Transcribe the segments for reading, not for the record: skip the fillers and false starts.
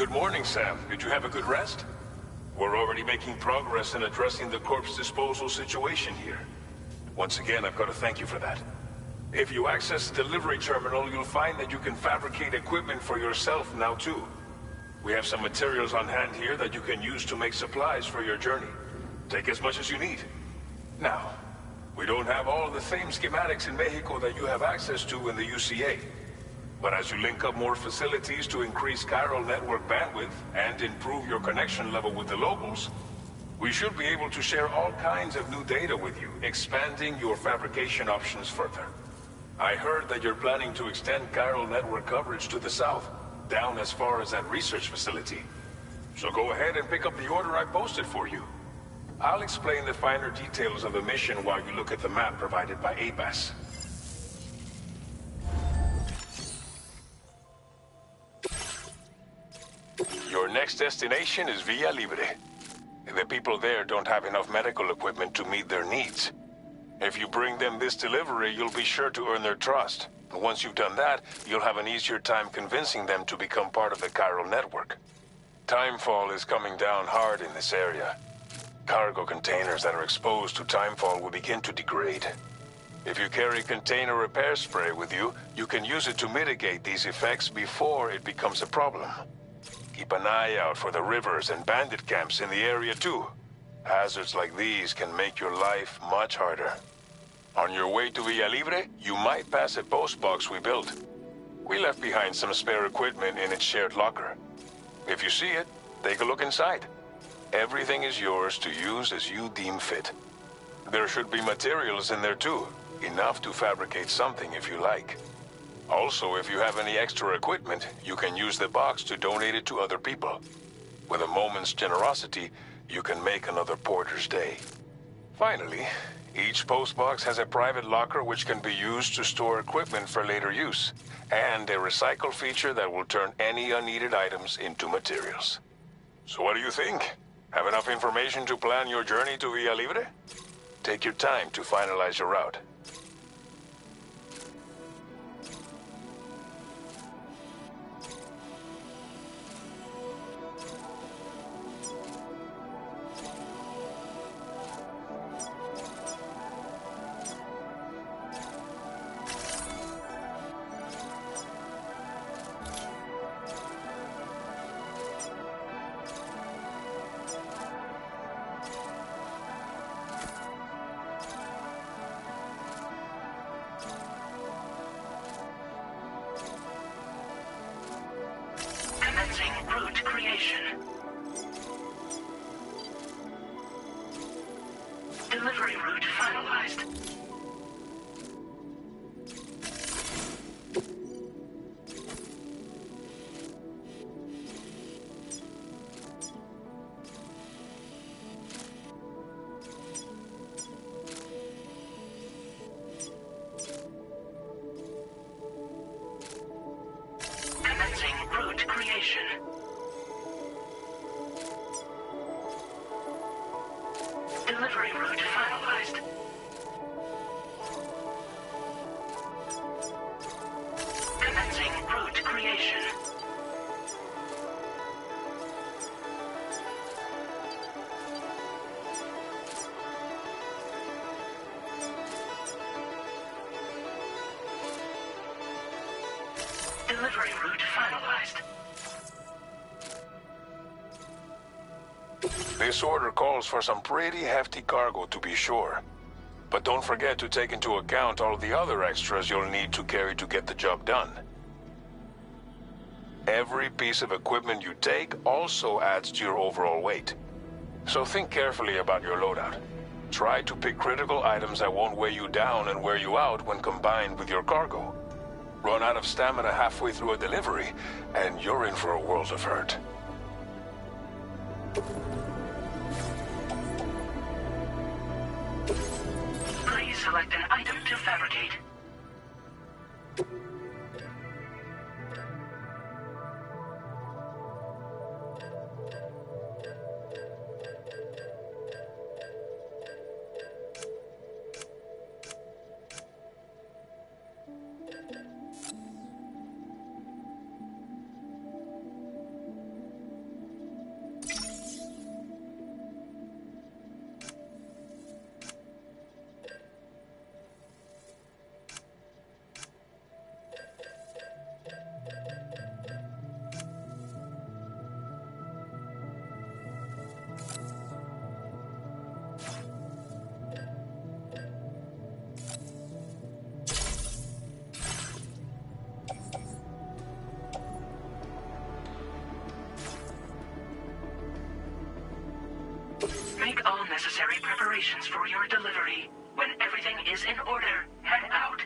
Good morning, Sam. Did you have a good rest? We're already making progress in addressing the corpse disposal situation here. Once again, I've got to thank you for that. If you access the delivery terminal, you'll find that you can fabricate equipment for yourself now too. We have some materials on hand here that you can use to make supplies for your journey. Take as much as you need. Now, we don't have all the same schematics in Mexico that you have access to in the UCA. But as you link up more facilities to increase chiral network bandwidth and improve your connection level with the locals, we should be able to share all kinds of new data with you, expanding your fabrication options further. I heard that you're planning to extend chiral network coverage to the south, down as far as that research facility. So go ahead and pick up the order I posted for you. I'll explain the finer details of the mission while you look at the map provided by ABAS. Your next destination is Villa Libre. The people there don't have enough medical equipment to meet their needs. If you bring them this delivery, you'll be sure to earn their trust. And once you've done that, you'll have an easier time convincing them to become part of the chiral network. Timefall is coming down hard in this area. Cargo containers that are exposed to timefall will begin to degrade. If you carry container repair spray with you, you can use it to mitigate these effects before it becomes a problem. Keep an eye out for the rivers and bandit camps in the area too. Hazards like these can make your life much harder. On your way to Villa Libre, you might pass a post box we built. We left behind some spare equipment in its shared locker. If you see it, take a look inside. Everything is yours to use as you deem fit. There should be materials in there too, enough to fabricate something if you like. Also, if you have any extra equipment, you can use the box to donate it to other people. With a moment's generosity, you can make another porter's day. Finally, each postbox has a private locker which can be used to store equipment for later use, and a recycle feature that will turn any unneeded items into materials. So what do you think? Have enough information to plan your journey to Villa Libre? Take your time to finalize your route. Route creation. Delivery route finalized. Commencing route creation. Delivery route finalized. Commencing route creation. Delivery route finalized. This order calls for some pretty hefty cargo to be sure. But don't forget to take into account all the other extras you'll need to carry to get the job done. Every piece of equipment you take also adds to your overall weight. So think carefully about your loadout. Try to pick critical items that won't weigh you down and wear you out when combined with your cargo. Run out of stamina halfway through a delivery, and you're in for a world of hurt. Please select an item to fabricate. preparations for your delivery. When everything is in order, head out.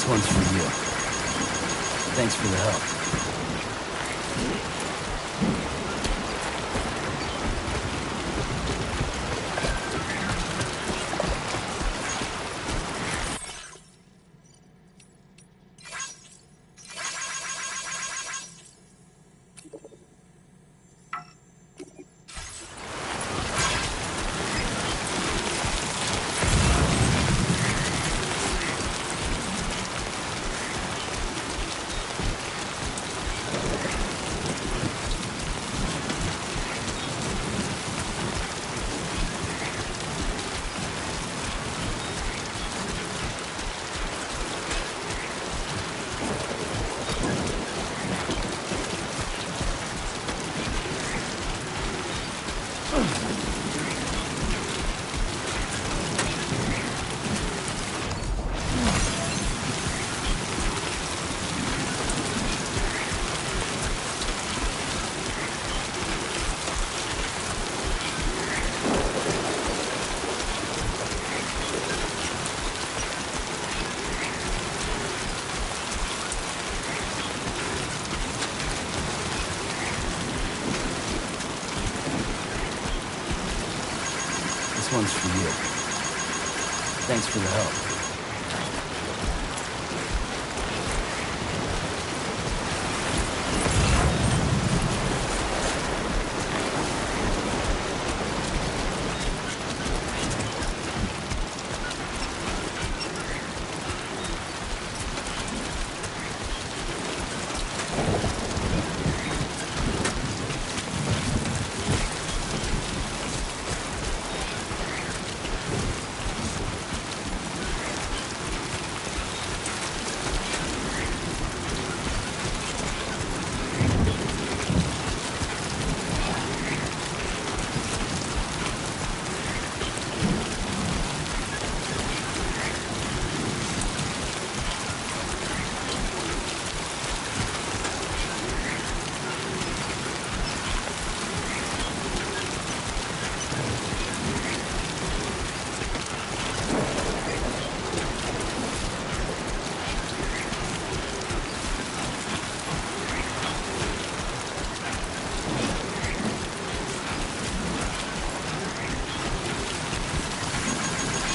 This one's for you. Thanks for the help. This one's for you. Thanks for the help.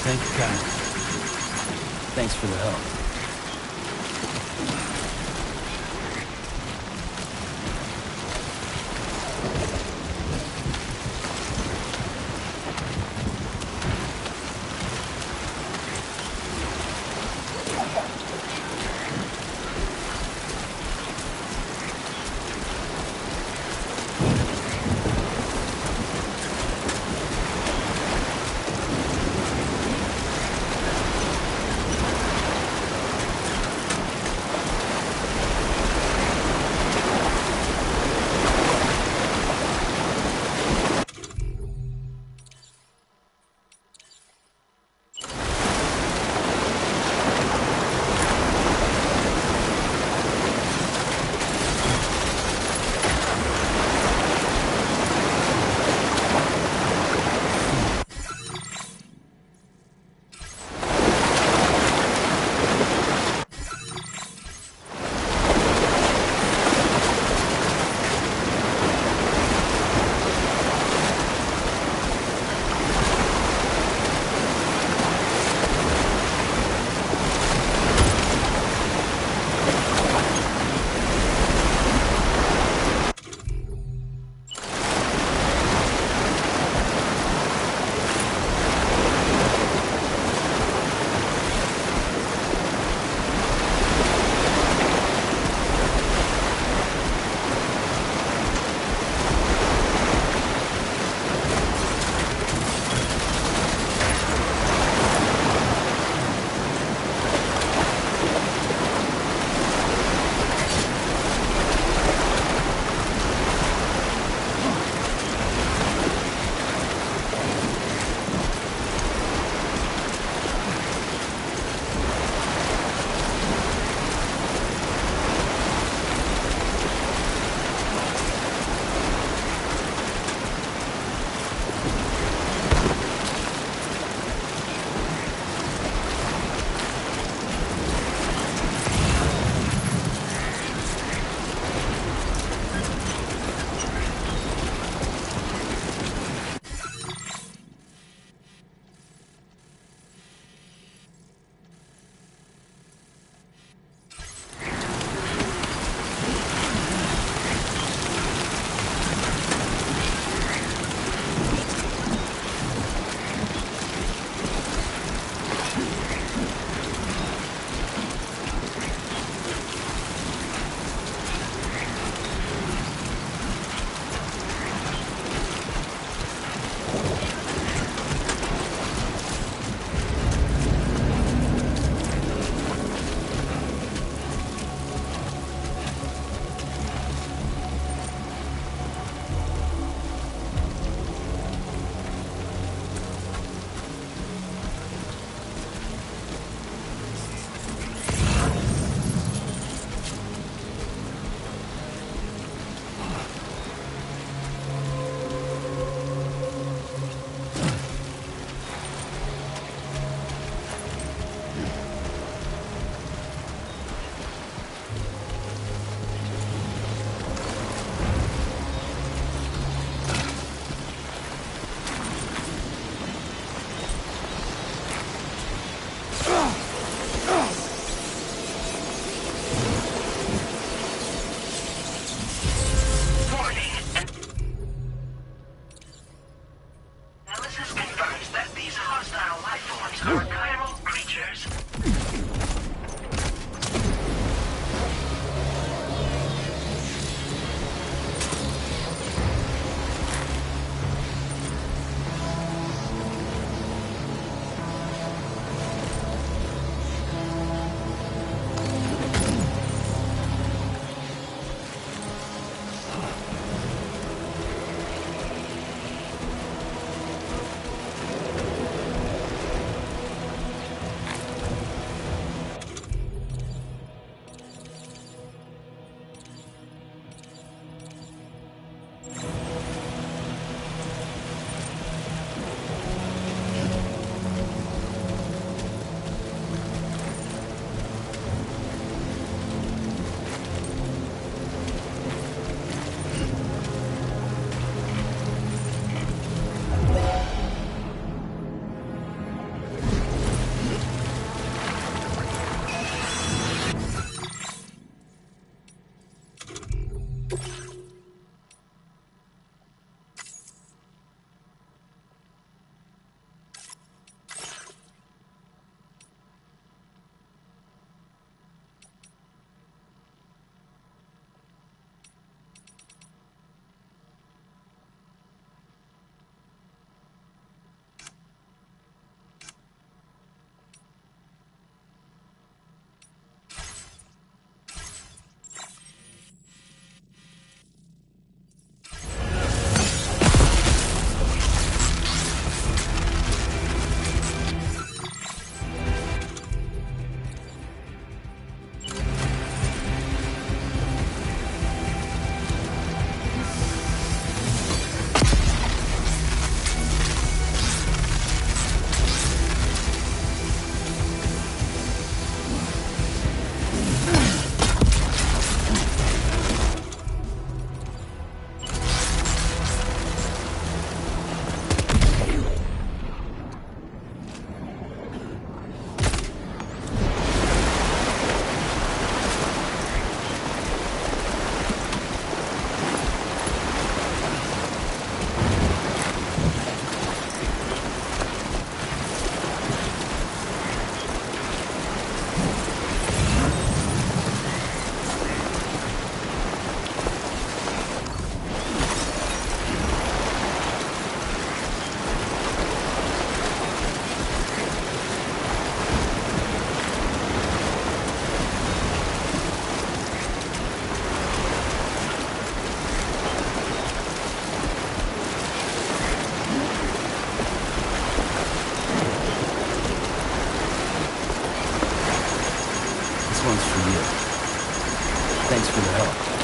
Thank you, God. Thanks for the help. This one's for you. Thanks for the help.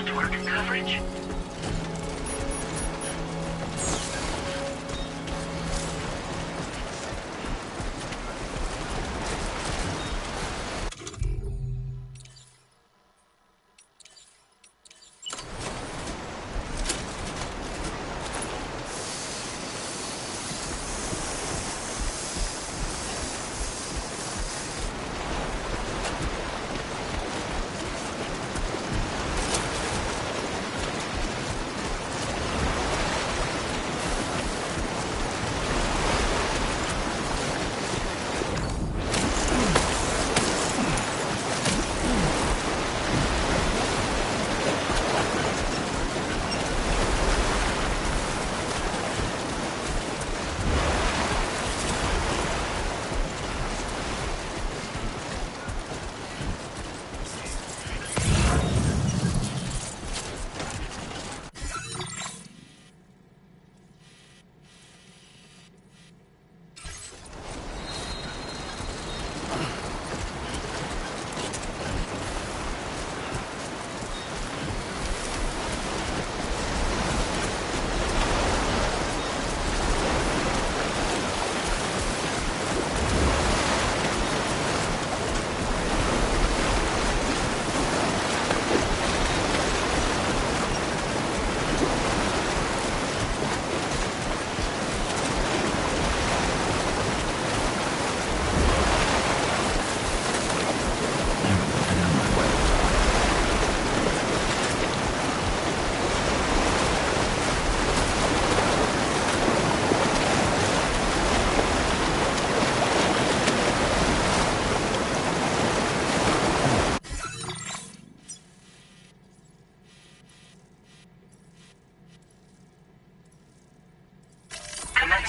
network coverage.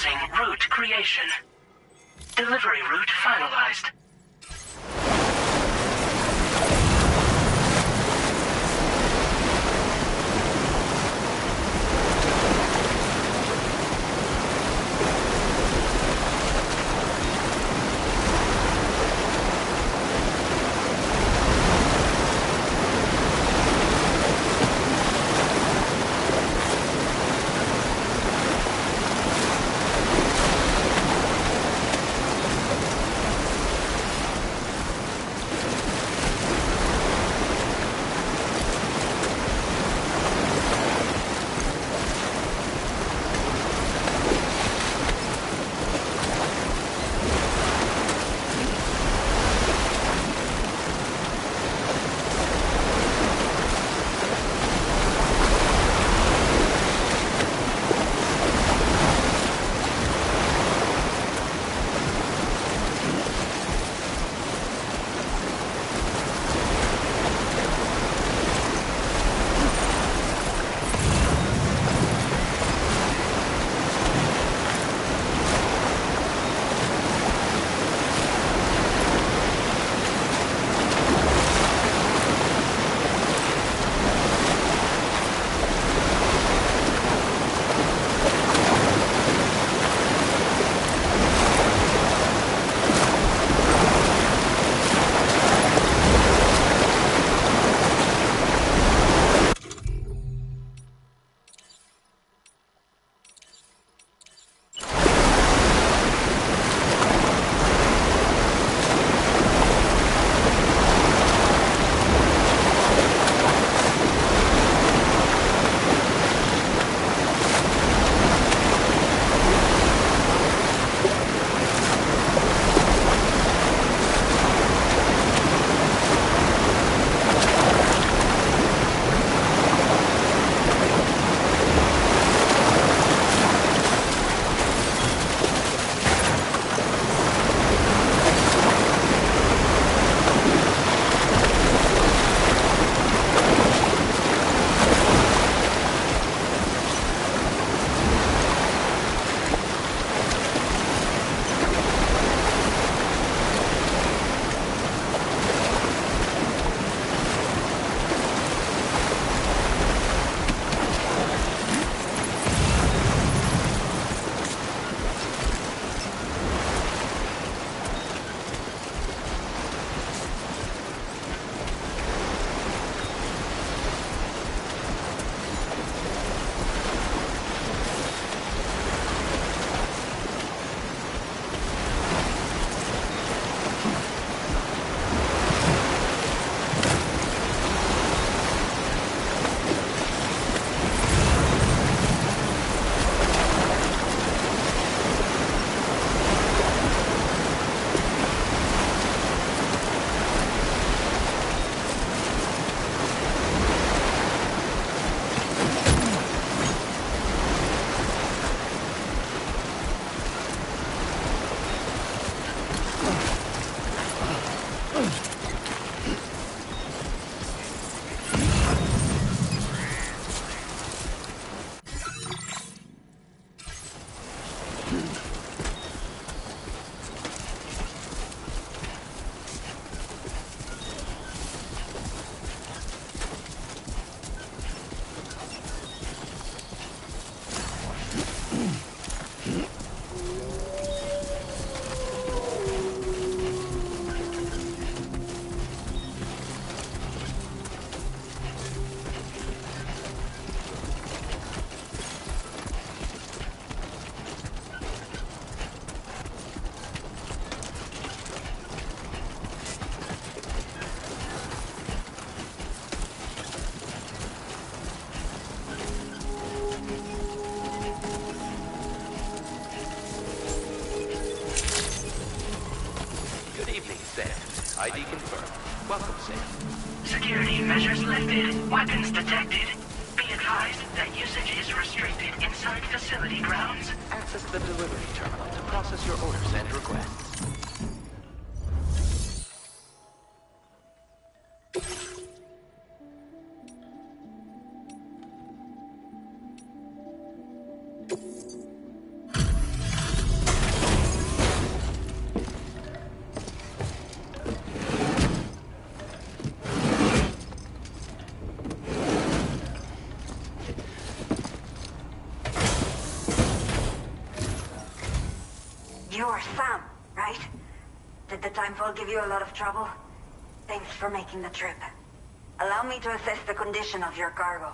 Commencing route creation. Delivery route finalized. ID confirmed. Welcome, Sam. Security measures lifted. Weapons detected. Be advised that usage is restricted inside facility grounds. Access the delivery terminal to process your orders and requests. You are Sam, right? Did the Timefall give you a lot of trouble? Thanks for making the trip. Allow me to assess the condition of your cargo.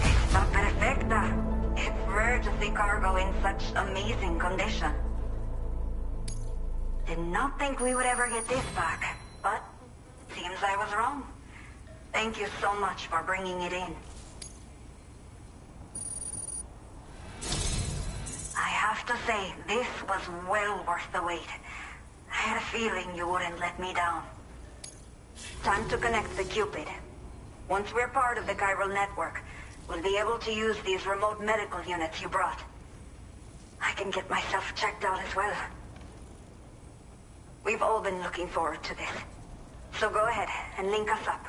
Está perfecta. It's rare to see cargo in such amazing condition. Did not think we would ever get this back, but seems I was wrong. Thank you so much for bringing it in. I have to say, this was well worth the wait. I had a feeling you wouldn't let me down. Time to connect the Cupid. Once we're part of the chiral network, we'll be able to use these remote medical units you brought. I can get myself checked out as well. We've all been looking forward to this. So go ahead and link us up.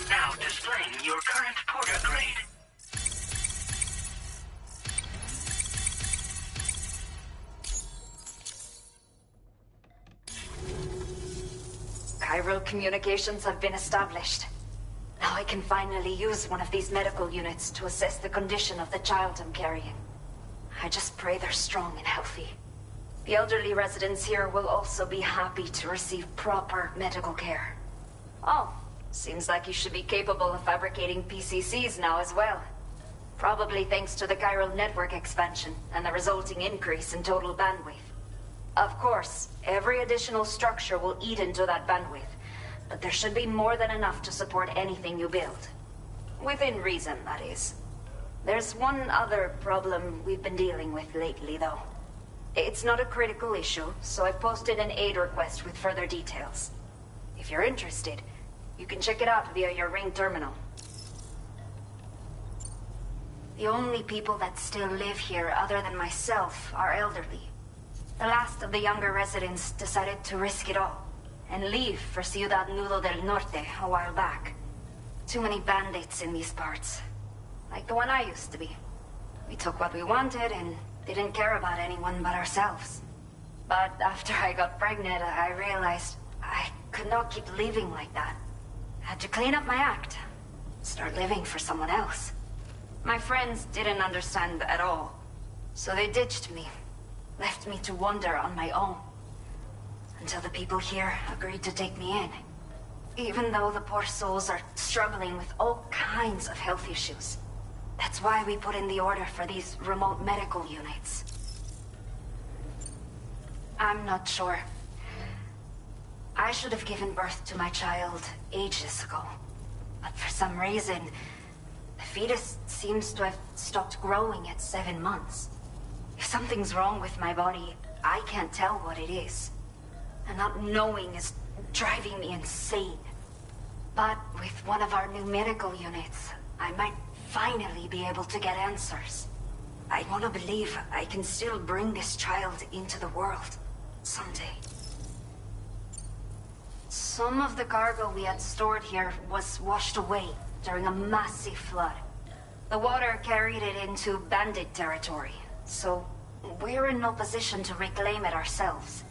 Now displaying your current porter grade. Chiral communications have been established. Now I can finally use one of these medical units to assess the condition of the child I'm carrying. I just pray they're strong and healthy. The elderly residents here will also be happy to receive proper medical care. Oh, seems like you should be capable of fabricating PCCs now as well. Probably thanks to the chiral network expansion and the resulting increase in total bandwidth. Of course, every additional structure will eat into that bandwidth, but there should be more than enough to support anything you build. Within reason, that is. There's one other problem we've been dealing with lately, though. It's not a critical issue, so I've posted an aid request with further details. If you're interested, you can check it out via your Ring terminal. The only people that still live here other than myself are elderly. The last of the younger residents decided to risk it all and leave for Ciudad Nudo del Norte a while back. Too many bandits in these parts. Like the one I used to be. We took what we wanted and didn't care about anyone but ourselves. But after I got pregnant, I realized I could not keep living like that. I had to clean up my act. Start living for someone else. My friends didn't understand at all. So they ditched me. Left me to wander on my own. Until the people here agreed to take me in. Even though the poor souls are struggling with all kinds of health issues. That's why we put in the order for these remote medical units. I'm not sure. I should have given birth to my child ages ago. But for some reason, the fetus seems to have stopped growing at 7 months. If something's wrong with my body, I can't tell what it is. And not knowing is driving me insane. But with one of our new medical units, I might finally be able to get answers. I want to believe I can still bring this child into the world someday. Some of the cargo we had stored here was washed away during a massive flood. The water carried it into bandit territory, so we're in no position to reclaim it ourselves.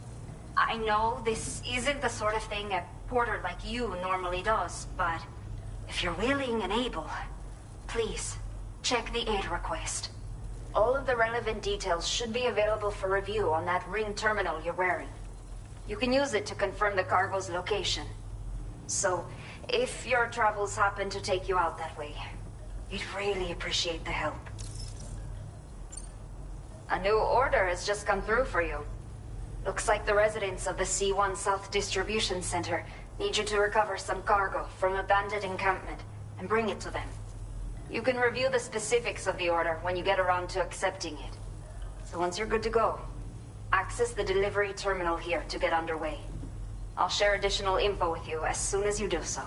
I know this isn't the sort of thing a porter like you normally does, but if you're willing and able, please, check the aid request. All of the relevant details should be available for review on that Ring terminal you're wearing. You can use it to confirm the cargo's location. So, if your travels happen to take you out that way, we'd really appreciate the help. A new order has just come through for you. Looks like the residents of the C1 South Distribution Center need you to recover some cargo from a bandit encampment and bring it to them. You can review the specifics of the order when you get around to accepting it. So once you're good to go, access the delivery terminal here to get underway. I'll share additional info with you as soon as you do so.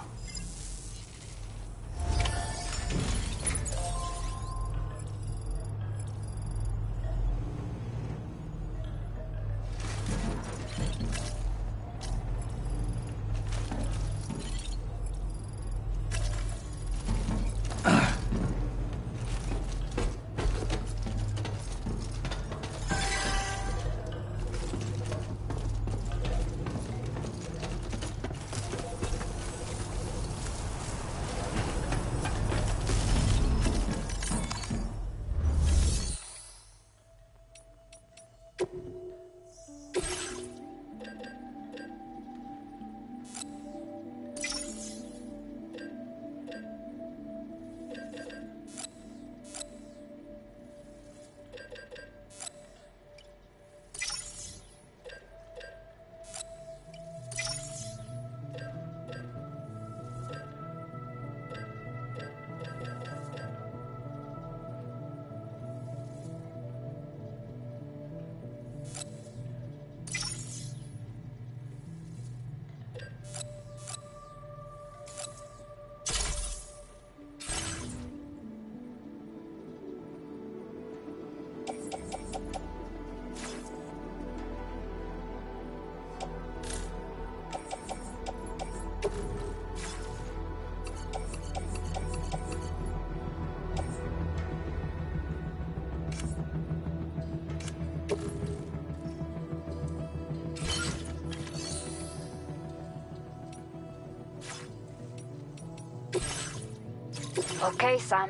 Okay, Sam.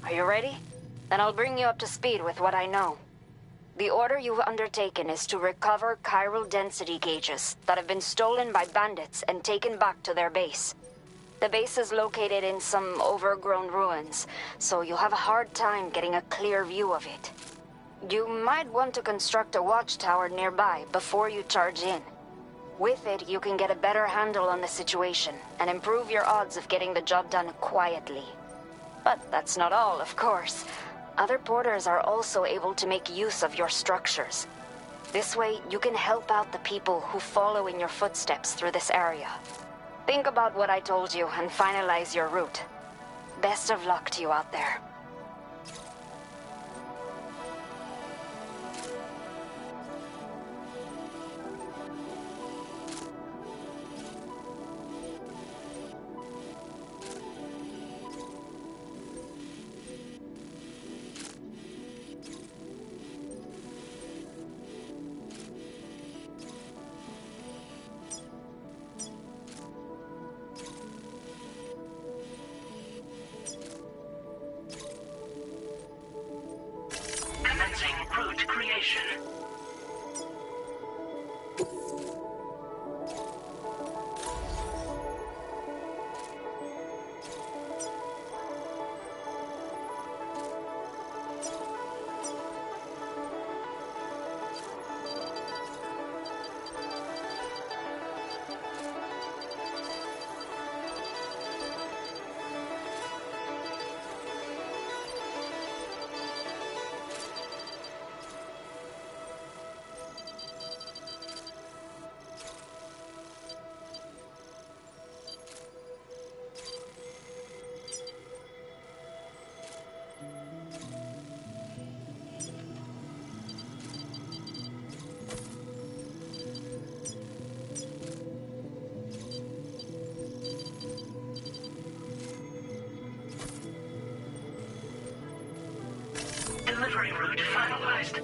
Are you ready? Then I'll bring you up to speed with what I know. The order you've undertaken is to recover chiral density gauges that have been stolen by bandits and taken back to their base. The base is located in some overgrown ruins, so you'll have a hard time getting a clear view of it. You might want to construct a watchtower nearby before you charge in. With it, you can get a better handle on the situation and improve your odds of getting the job done quietly. But that's not all, of course. Other porters are also able to make use of your structures. This way, you can help out the people who follow in your footsteps through this area. Think about what I told you and finalize your route. Best of luck to you out there. Route creation. Delivery route finalized.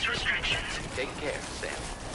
restrictions. Take care, Sam.